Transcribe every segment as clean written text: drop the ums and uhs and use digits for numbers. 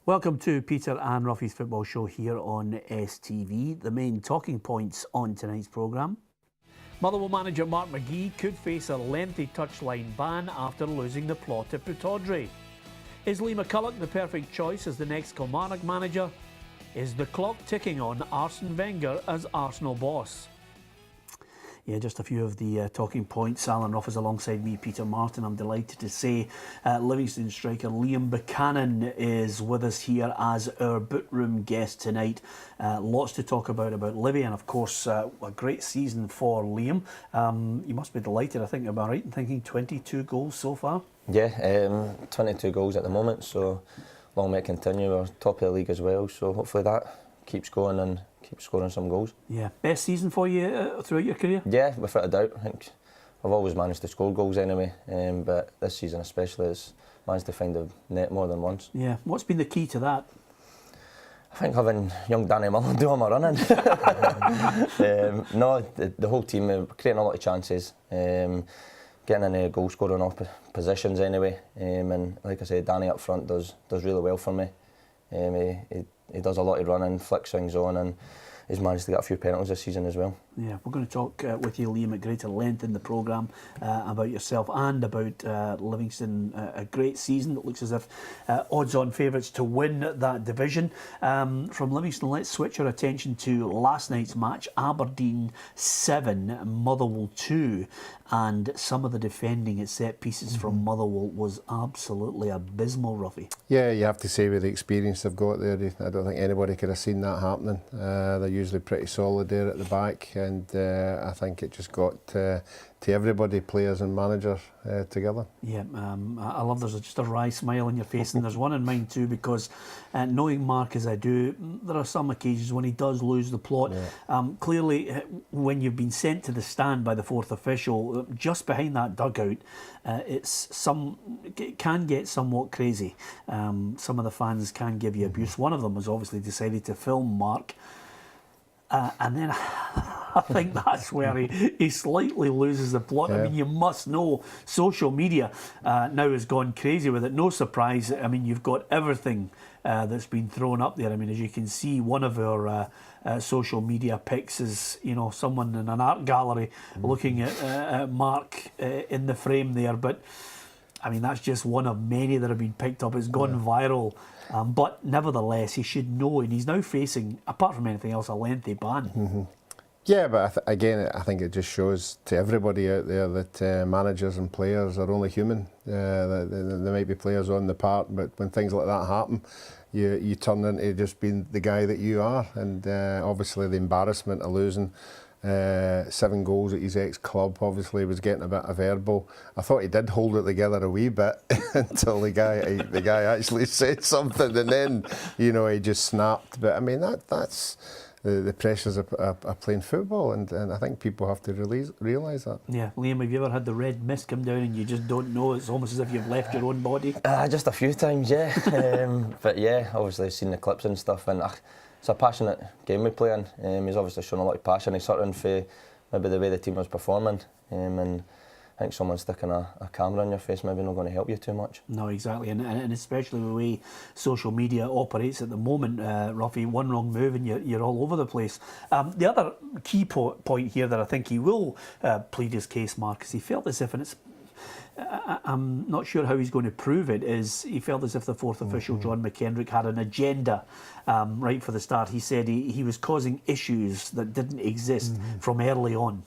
Welcome to Peter and Ruffy's Football Show here on STV. The main talking points on tonight's programme. Motherwell manager Mark McGee could face a lengthy touchline ban after losing the plot at Pittodrie. Is Lee McCulloch the perfect choice as the next Kilmarnock manager? Is the clock ticking on Arsene Wenger as Arsenal boss? Yeah, just a few of the talking points. Alan Ruff is alongside me, Peter Martin. I'm delighted to say Livingston striker Liam Buchanan is with us here as our boot room guest tonight. Lots to talk about Livy, and of course a great season for Liam. You must be delighted, I think. Am I right in thinking 22 goals so far? Yeah, 22 goals at the moment, so long may it continue. We're top of the league as well, so hopefully that keeps going and keeps scoring some goals. Yeah, best season for you throughout your career? Yeah, without a doubt. I think I've always managed to score goals anyway, but this season especially has managed to find the net more than once. Yeah, what's been the key to that? I think having young Danny Mullen do all my running. No, the whole team, we're creating a lot of chances, getting in goal scoring positions anyway, and like I said, Danny up front does really well for me. He does a lot of running, flick swings on, and he's managed to get a few penalties this season as well. Yeah, we're going to talk with you, Liam, at greater length in the programme about yourself and about Livingston. A great season. It looks as if odds-on favourites to win that division. From Livingston, let's switch our attention to last night's match. Aberdeen 7, Motherwell 2. And some of the defending at set pieces from Motherwell was absolutely abysmal, Ruffy. Yeah, you have to say with the experience they've got there, I don't think anybody could have seen that happening. They're usually pretty solid there at the back, and I think it just got to everybody, players and manager, together. Yeah, I love there's just a wry smile on your face, and there's one in mine too, because knowing Mark as I do, there are some occasions when he does lose the plot. Yeah. Clearly, when you've been sent to the stand by the fourth official, just behind that dugout, it can get somewhat crazy. Some of the fans can give you abuse. One of them has obviously decided to film Mark. And then I think that's where he slightly loses the plot. Yeah. I mean, you must know social media now has gone crazy with it. No surprise. I mean, you've got everything that's been thrown up there. I mean, as you can see, one of our social media pics is, someone in an art gallery looking at Mark in the frame there. But I mean, that's just one of many that have been picked up. It's gone viral. But nevertheless, he should know, and he's now facing, apart from anything else, a lengthy ban. Yeah, but again, I think it just shows to everybody out there that managers and players are only human. There might be players on the park, but when things like that happen, you turn into just being the guy that you are. And obviously the embarrassment of losing 7 goals at his ex-club, obviously was getting a bit of verbal. I thought he did hold it together a wee bit until the guy actually said something, and then he just snapped. But I mean that's the pressures of playing football, and I think people have to realise that. Yeah, Liam, have you ever had the red mist come down and you just don't know? It's almost as if you've left your own body. Just a few times, yeah. But yeah, obviously I've seen the clips and stuff, and it's a passionate game we play in. He's obviously shown a lot of passion. He's certain for maybe the way the team was performing, and I think someone sticking a camera in your face maybe not going to help you too much. No, exactly, and especially the way social media operates at the moment, Ruffy. One wrong move and you're all over the place. The other key point here that I think he will plead his case, Mark, is he felt as if, and it's I'm not sure how he's going to prove it, is he felt as if the fourth official, John McKendrick, had an agenda right for the start. He said he was causing issues that didn't exist from early on.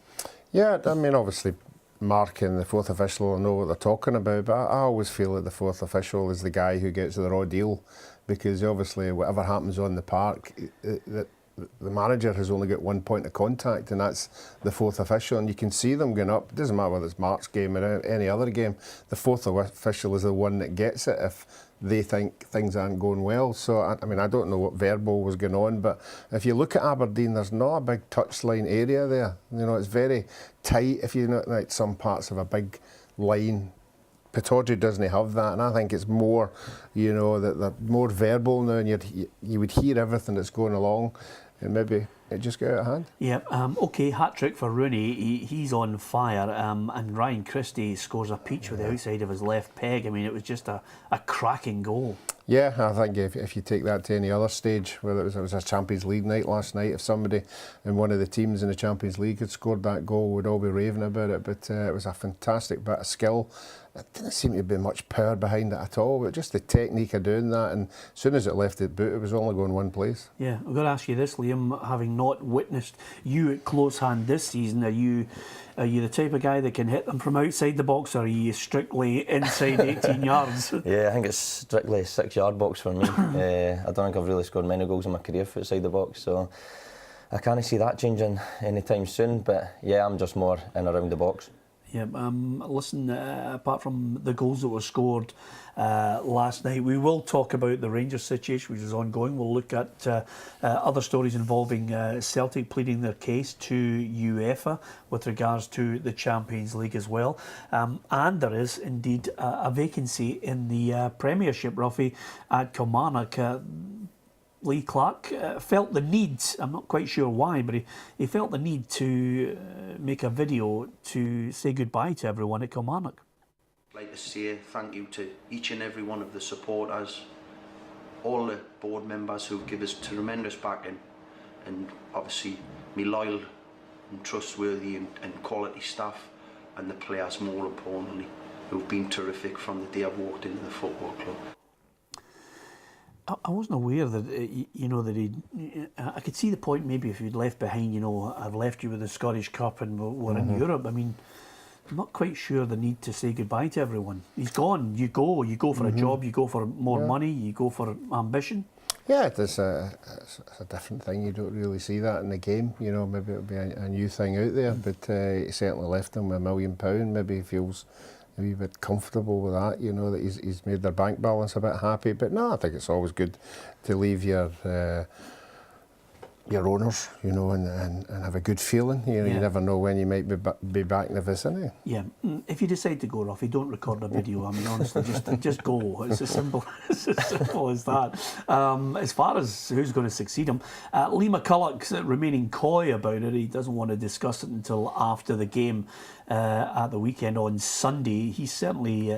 Yeah, I mean, obviously Mark and the fourth official will know what they're talking about, but I always feel that the fourth official is the guy who gets the raw deal, because obviously whatever happens on the park, the manager has only got one point of contact, and that's the fourth official, and you can see them going up. It doesn't matter whether it's Mark's game or any other game. The fourth official is the one that gets it if they think things aren't going well. So, I mean, I don't know what verbal was going on, but if you look at Aberdeen, there's not a big touchline area there. It's very tight. If you know, like some parts of a big line, Pittodrie doesn't have that, and I think it's more, that they're more verbal now, and you would hear everything that's going along. And maybe it just got out of hand. Yeah, OK, hat-trick for Rooney, he's on fire, and Ryan Christie scores a peach with the outside of his left peg. I mean, it was just a cracking goal. Yeah, I think if you take that to any other stage, whether it was a Champions League night last night, if somebody in one of the teams in the Champions League had scored that goal, we'd all be raving about it. But it was a fantastic bit of skill. There didn't seem to be much power behind it at all, but just the technique of doing that. And as soon as it left the boot, it was only going one place. Yeah, I've got to ask you this, Liam, having not witnessed you at close hand this season, are you the type of guy that can hit them from outside the box, or are you strictly inside 18 yards? Yeah, I think it's strictly 6-yard box for me. I don't think I've really scored many goals in my career for outside the box, so I can't see that changing anytime soon. But yeah, I'm just more in around the box. Yeah, listen, apart from the goals that were scored last night, we will talk about the Rangers situation, which is ongoing. We'll look at other stories involving Celtic pleading their case to UEFA with regards to the Champions League as well. And there is indeed a vacancy in the Premiership, Ruffy, at Kilmarnock. Lee Clark felt the need, I'm not quite sure why, but he felt the need to make a video to say goodbye to everyone at Kilmarnock. I'd like to say thank you to each and every one of the supporters, all the board members who give us tremendous backing, and obviously me loyal and trustworthy and quality staff, and the players more importantly, who've been terrific from the day I've walked into the football club. I wasn't aware that, that he. I could see the point maybe if you'd left behind, I've left you with the Scottish Cup and we're in Europe. I mean, I'm not quite sure the need to say goodbye to everyone. He's gone. You go for a job, you go for more money, you go for ambition. Yeah, it's a different thing. You don't really see that in the game. Maybe it'll be a new thing out there, but he certainly left him with £1 million. Maybe he feels a wee bit comfortable with that, that he's made their bank balance a bit happy. But no, I think it's always good to leave your owners, and have a good feeling. You never know when you might be back in the vicinity. Yeah, if you decide to go, Ruffy, don't record a video. I mean, honestly, just go. It's as simple as that. As far as who's going to succeed him, Lee McCulloch's remaining coy about it. He doesn't want to discuss it until after the game at the weekend on Sunday. He's certainly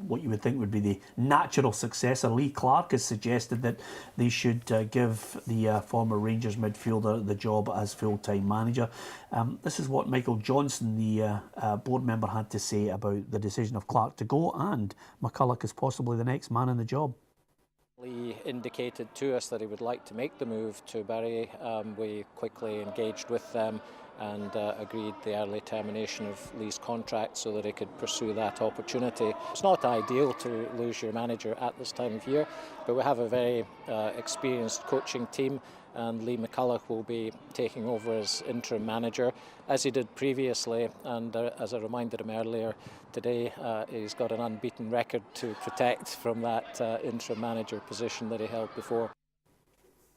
what you would think would be the natural successor. Lee Clark has suggested that they should give the former Rangers midfielder the job as full-time manager. This is what Michael Johnson, the board member, had to say about the decision of Clark to go, and McCulloch is possibly the next man in the job. Lee indicated to us that he would like to make the move to Bury. We quickly engaged with them and agreed the early termination of Lee's contract so that he could pursue that opportunity. It's not ideal to lose your manager at this time of year, but we have a very experienced coaching team, and Lee McCulloch will be taking over as interim manager, as he did previously. And as I reminded him earlier today, he's got an unbeaten record to protect from that interim manager position that he held before.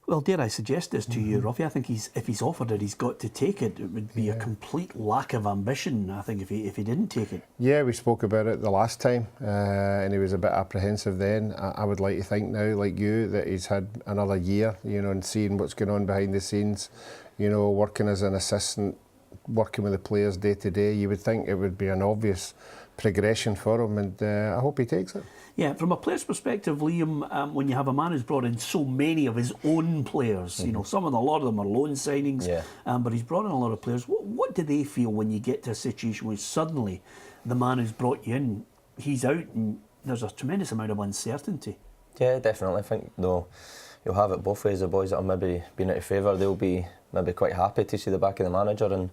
Well, dare I suggest this to you, Ruffy? I think if he's offered it, he's got to take it. It would be a complete lack of ambition, I think, if he didn't take it. Yeah, we spoke about it the last time, and he was a bit apprehensive then. I would like to think now, like you, that he's had another year, and seeing what's going on behind the scenes, working as an assistant, working with the players day to day. You would think it would be an obvious progression for him, and I hope he takes it. Yeah, from a player's perspective, Liam, when you have a man who's brought in so many of his own players, a lot of them are loan signings, but he's brought in a lot of players. What do they feel when you get to a situation where suddenly the man who's brought you in, he's out and there's a tremendous amount of uncertainty? Yeah, definitely. I think you'll have it both ways. The boys that are maybe being out of favour, they'll be maybe quite happy to see the back of the manager and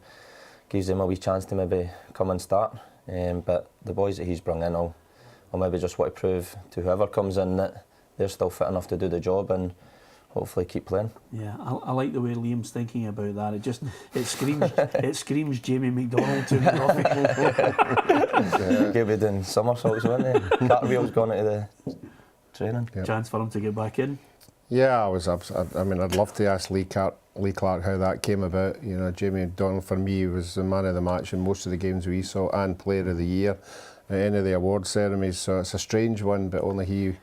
gives them a wee chance to maybe come and start. But the boys that he's brought in, I'll maybe just want to prove to whoever comes in that they're still fit enough to do the job and hopefully keep playing. Yeah, I like the way Liam's thinking about that. It screams Jamie McDonald to me. He'll be doing somersaults, won't he? Cartwheels going into the training. Yep. Chance for him to get back in. Yeah, I'd love to ask Lee Clark how that came about. Jamie McDonald for me was the man of the match in most of the games we saw and Player of the Year at any of the award ceremonies. So it's a strange one, but only he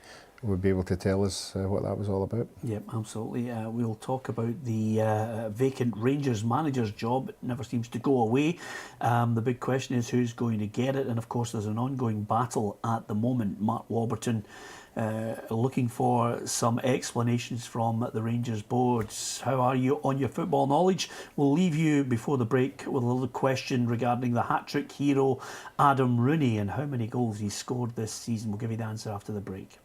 would be able to tell us what that was all about. Yep, absolutely. We'll talk about the vacant Rangers manager's job. It never seems to go away. The big question is who's going to get it, and of course there's an ongoing battle at the moment. Mark Warburton looking for some explanations from the Rangers boards. How are you on your football knowledge? We'll leave you before the break with a little question regarding the hat-trick hero Adam Rooney and how many goals he's scored this season. We'll give you the answer after the break.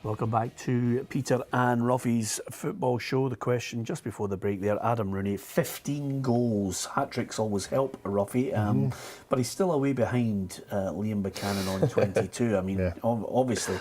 Welcome back to Peter and Ruffy's football show. The question just before the break there, Adam Rooney, 15 goals. Hat-tricks always help, Ruffy, but he's still away behind Liam Buchanan on 22. I mean, obviously,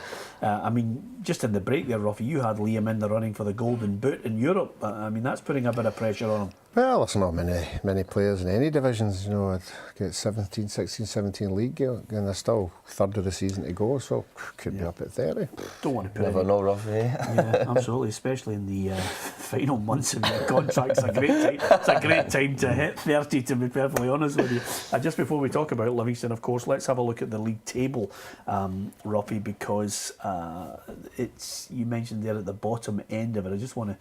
just in the break there, Ruffy, you had Liam in the running for the Golden Boot in Europe. I mean, that's putting a bit of pressure on him. Well, there's not many players in any divisions, you know. I'd get 17, 16, 17 league, and there's still a third of the season to go, so could be up at 30. Don't want to put Never know, Ruff, Yeah, absolutely, especially in the final months of your contract. It's a great time to hit 30, to be perfectly honest with you. Just before we talk about Livingston, of course, let's have a look at the league table, Ruffy, because you mentioned there at the bottom end of it. I just want to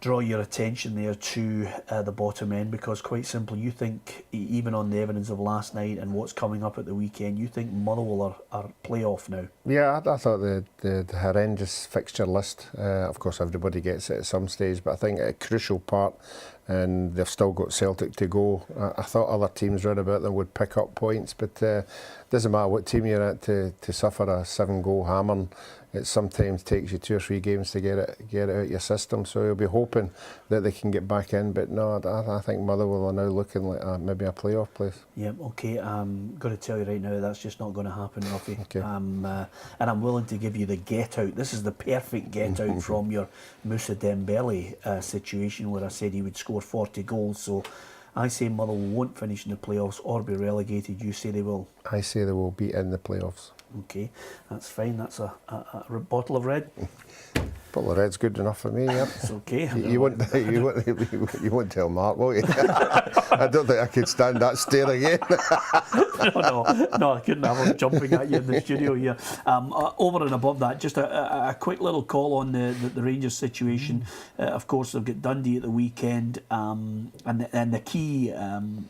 draw your attention there to the bottom end, because quite simply you think, even on the evidence of last night and what's coming up at the weekend, you think Motherwell are playoff now? Yeah, I thought the horrendous fixture list, of course everybody gets it at some stage, but I think a crucial part, and they've still got Celtic to go. I thought other teams round about them would pick up points, but doesn't matter what team you're at, to suffer a 7-goal hammering, it sometimes takes you 2 or 3 games to get it out your system. So you'll be hoping that they can get back in. But no, I think Motherwell are now looking like maybe a playoff place. Yeah, okay. I'm going to tell you right now that's just not going to happen, Ruffy. Okay. And I'm willing to give you the get out. This is the perfect get out from your Moussa Dembele situation, where I said he would score 40 goals. So I say Motherwell won't finish in the playoffs or be relegated. You say they will? I say they will be in the playoffs. Okay, that's fine. That's a bottle of red. Bottle of red's good enough for me. Yep. It's okay. You won't tell Mark, will you? I don't think I could stand that stare again. No, I couldn't have him jumping at you in the studio here. Over and above that, just a quick little call on the Rangers situation. Of course, they've got Dundee at the weekend, and the key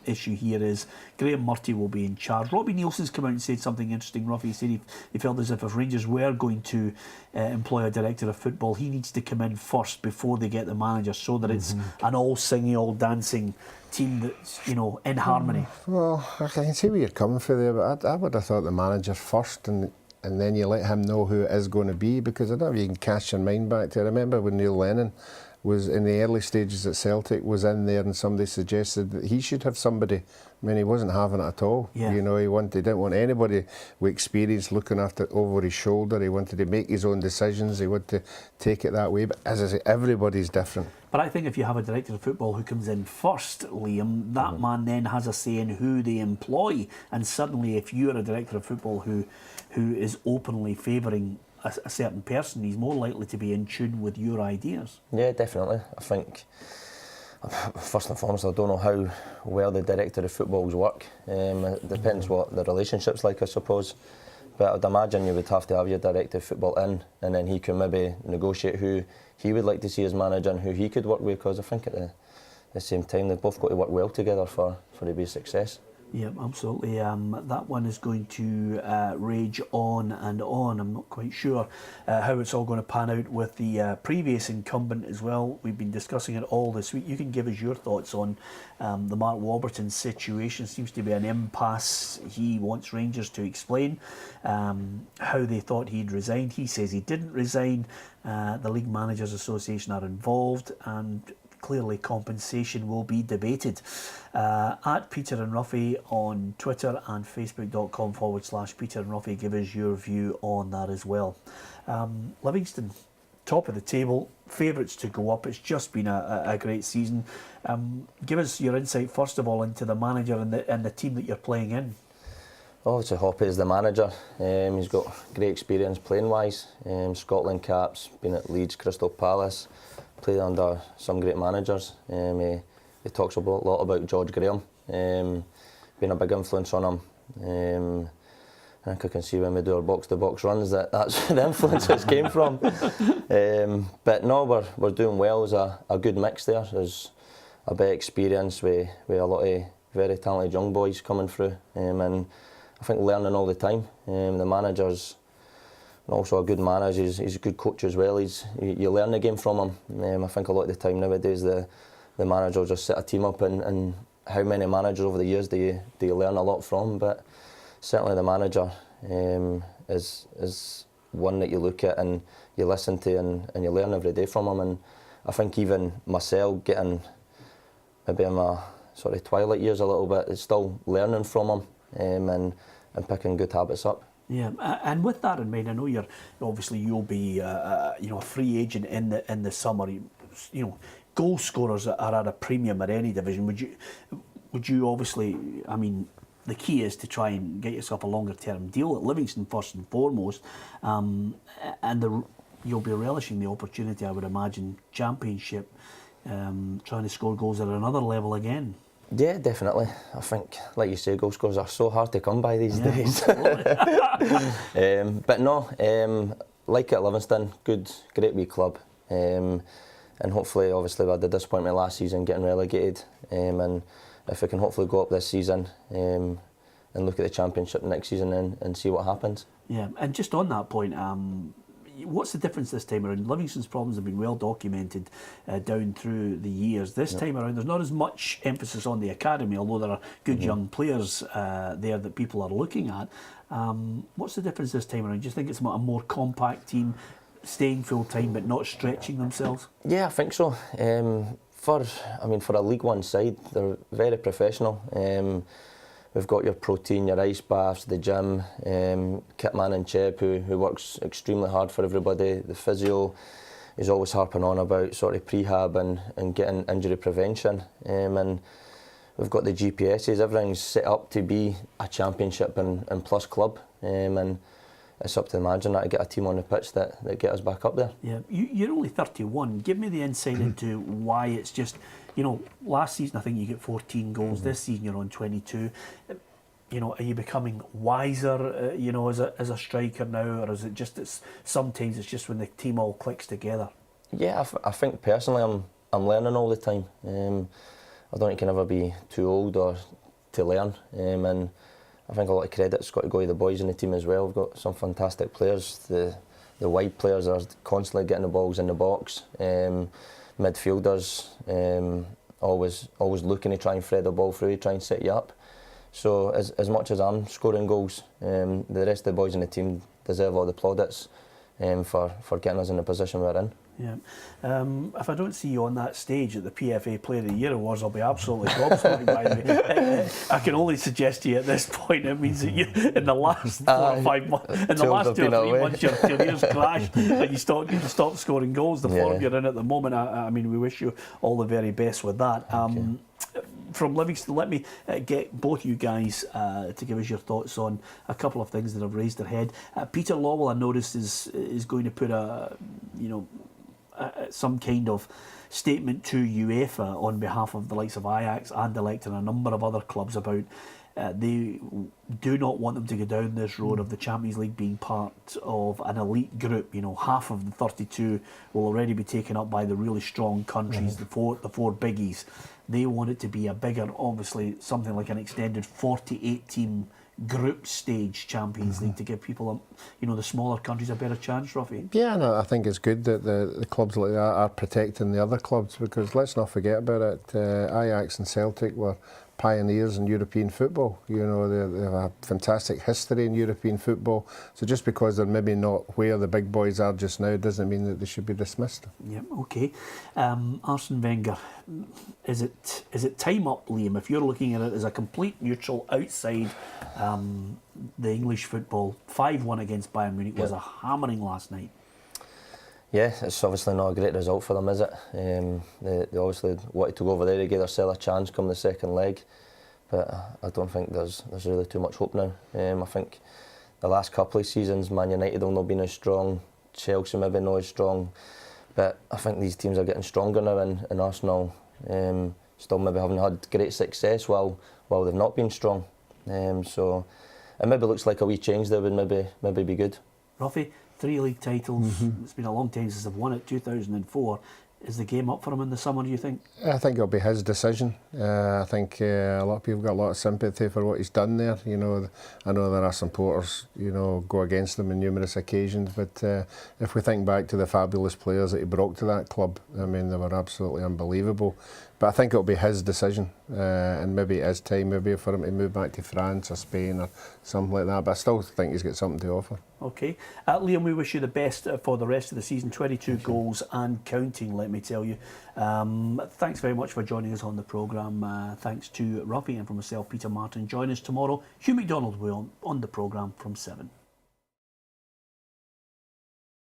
issue here is Graham Murty will be in charge. Robbie Nielsen's come out and said something interesting. Ruffy said he felt as if Rangers were going to employ a director of football, he needs to come in first before they get the manager, so that it's an all singing, all dancing team that's, in harmony. Well, I can see where you're coming from there, but I would have thought the manager first, and then you let him know who it is going to be, because I don't know if you can cast your mind back to, I remember when Neil Lennon was in the early stages at Celtic, was in there, and somebody suggested that he should have somebody. I mean, he wasn't having it at all. Yeah. He didn't want anybody with experience looking over his shoulder. He wanted to make his own decisions. He wanted to take it that way. But as I say, everybody's different. But I think if you have a director of football who comes in first, Liam, that man then has a say in who they employ. And suddenly, if you're a director of football who is openly favouring a certain person, he's more likely to be in tune with your ideas. Yeah, definitely. I think, first and foremost, I don't know how well the director of footballs work. It depends what the relationship's like, I suppose. But I'd imagine you would have to have your director of football in, and then he can maybe negotiate who he would like to see as manager and who he could work with, because I think at the same time they've both got to work well together for it to be a success. Yeah, absolutely. That one is going to rage on and on. I'm not quite sure how it's all going to pan out with the previous incumbent as well. We've been discussing it all this week. You can give us your thoughts on the Mark Warburton situation. Seems to be an impasse. He wants Rangers to explain how they thought he'd resigned. He says he didn't resign. The League Managers Association are involved, and clearly compensation will be debated. At Peter and Ruffy on Twitter and Facebook.com/Peter and Ruffy, give us your view on that as well. Livingston top of the table, favourites to go up. It's just been a great season. Give us your insight first of all into the manager and the team that you're playing in. Obviously, Hoppy is the manager. He's got great experience playing wise. Scotland caps, been at Leeds, Crystal Palace, played under some great managers. He talks a lot about George Graham, been a big influence on him. I think I can see when we do our box-to-box runs that's where the influences came from. But no, we're doing well. There's a good mix there. There's a bit of experience with a lot of very talented young boys coming through, and I think learning all the time. The manager's also a good manager. He's a good coach as well. You learn the game from him. I think a lot of the time nowadays the manager will just set a team up, and how many managers over the years do you learn a lot from? But certainly the manager is one that you look at and you listen to and you learn every day from him. And I think even myself, getting maybe in my sort of twilight years a little bit, is still learning from him and picking good habits up. Yeah, and with that in mind, I know you'll be a free agent in the summer. Goal scorers are at a premium at any division. Would you obviously? I mean, the key is to try and get yourself a longer term deal at Livingston first and foremost, and you'll be relishing the opportunity, I would imagine, Championship, trying to score goals at another level again. Yeah, definitely. I think, like you say, goal scorers are so hard to come by these days. But no, like at Livingston, great wee club. And hopefully, obviously, we had the disappointment last season getting relegated. And if we can hopefully go up this season and look at the Championship next season and see what happens. Yeah, and just on that point, what's the difference this time around? Livingston's problems have been well documented down through the years. This time around, there's not as much emphasis on the academy, although there are good young players there that people are looking at. What's the difference this time around? Do you think it's a more compact team, staying full time but not stretching themselves? Yeah, I think so. For a League One side, they're very professional. We've got your protein, your ice baths, the gym, Kitman and Cheb who works extremely hard for everybody. The physio is always harping on about sort of prehab and getting injury prevention. And we've got the GPSs, everything's set up to be a Championship and plus club. And it's up to the manager now to get a team on the pitch that get us back up there. Yeah, you're only 31. Give me the insight into why it's just, last season I think you get 14 goals. This season you're on 22. Are you becoming wiser, as a striker now, or is it just sometimes it's just when the team all clicks together? Yeah, I think personally I'm learning all the time. I don't think you can ever be too old or to learn. And I think a lot of credit's got to go to the boys in the team as well. We've got some fantastic players. The wide players are constantly getting the balls in the box. Midfielders always looking to try and thread the ball through, try and set you up. So as much as I'm scoring goals, the rest of the boys in the team deserve all the plaudits for getting us in the position we're in. Yeah. If I don't see you on that stage at the PFA Player of the Year Awards, I'll be absolutely gobsmacked, by the way. I can only suggest to you at this point, it means that you, in the last 4 or 5 months, in the last 2 or 3 months, your career's crashed and you stopped scoring goals. The form you're in at the moment, I mean, we wish you all the very best with that. From Livingston, let me get both you guys to give us your thoughts on a couple of things that have raised their head. Peter Lawwell, I noticed, is going to put some kind of statement to UEFA on behalf of the likes of Ajax, Anderlecht and a number of other clubs about they do not want them to go down this road of the Champions League being part of an elite group. Half of the 32 will already be taken up by the really strong countries, the four biggies. They want it to be a bigger, obviously something like an extended 48 team group stage Champions League to give people, the smaller countries a better chance, Ruffy. Yeah, no, I think it's good that the clubs like that are protecting the other clubs, because let's not forget about it. Ajax and Celtic were pioneers in European football. They have a fantastic history in European football. So just because they're maybe not where the big boys are just now doesn't mean that they should be dismissed. Yeah, okay. Arsene Wenger, is it time up, Liam? If you're looking at it as a complete neutral outside the English football, 5-1 against Bayern Munich was a hammering last night. Yeah, it's obviously not a great result for them, is it? They obviously wanted to go over there to give themselves a chance come the second leg, but I don't think there's really too much hope now. I think the last couple of seasons, Man United have not been as strong, Chelsea maybe not as strong, but I think these teams are getting stronger now, and Arsenal still maybe haven't had great success while they've not been strong. So it maybe looks like a wee change there would maybe be good. Ruffy, 3 league titles. It's been a long time since they've won it. 2004. Is the game up for him in the summer, do you think? I think it'll be his decision. I think a lot of people got a lot of sympathy for what he's done there. You know, I know there are supporters, you know, go against him on numerous occasions, but if we think back to the fabulous players that he brought to that club, I mean, they were absolutely unbelievable. But I think it'll be his decision, and maybe it is time maybe for him to move back to France or Spain or something like that. But I still think he's got something to offer. Okay. Liam, we wish you the best for the rest of the season. 22 goals and counting, let me tell you. Thanks very much for joining us on the programme. Thanks to Ruffy and for myself, Peter Martin. Join us tomorrow. Hugh McDonald will on the programme from 7.